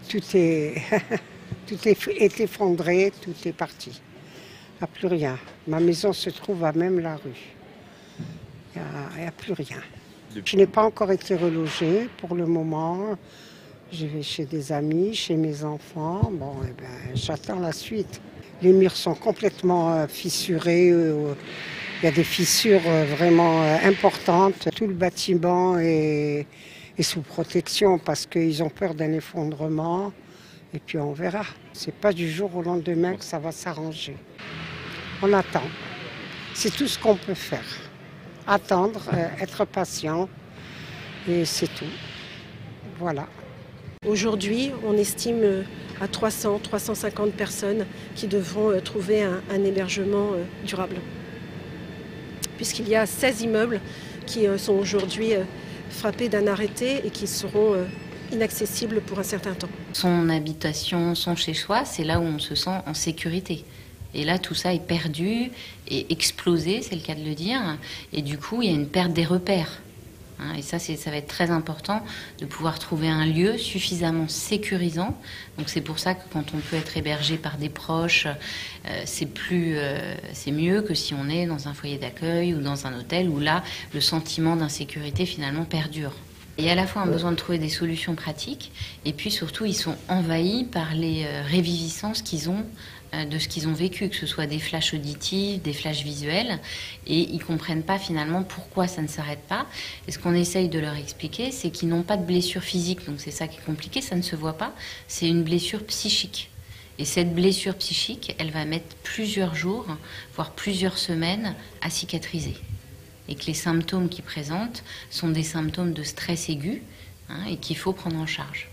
tout est, est effondré, tout est parti. Il n'y a plus rien. Ma maison se trouve à même la rue. Il n'y a plus rien. Je n'ai pas encore été relogée pour le moment. Je vais chez des amis, chez mes enfants. Bon, eh ben, j'attends la suite. Les murs sont complètement fissurés. Il y a des fissures vraiment importantes. Tout le bâtiment est sous protection parce qu'ils ont peur d'un effondrement. Et puis on verra. C'est pas du jour au lendemain que ça va s'arranger. On attend. C'est tout ce qu'on peut faire. Attendre, être patient. Et c'est tout. Voilà. Aujourd'hui, on estime à 300, 350 personnes qui devront trouver un hébergement durable. Puisqu'il y a 16 immeubles qui sont aujourd'hui frappés d'un arrêté et qui seront inaccessibles pour un certain temps. Son habitation, son chez-soi, c'est là où on se sent en sécurité. Et là, tout ça est perdu et explosé, c'est le cas de le dire. Et du coup, il y a une perte des repères. Et ça va être très important de pouvoir trouver un lieu suffisamment sécurisant. Donc c'est pour ça que quand on peut être hébergé par des proches, c'est mieux que si on est dans un foyer d'accueil ou dans un hôtel où là, le sentiment d'insécurité finalement perdure. Il y a à la fois un besoin de trouver des solutions pratiques et puis surtout ils sont envahis par les réviviscences qu'ils ont de ce qu'ils ont vécu, que ce soit des flashs auditifs, des flashs visuels, et ils comprennent pas finalement pourquoi ça ne s'arrête pas. Et ce qu'on essaye de leur expliquer, c'est qu'ils n'ont pas de blessure physique, donc c'est ça qui est compliqué, ça ne se voit pas, c'est une blessure psychique. Et cette blessure psychique, elle va mettre plusieurs jours, voire plusieurs semaines à cicatriser. Et que les symptômes qu'ils présentent sont des symptômes de stress aigu et qu'il faut prendre en charge.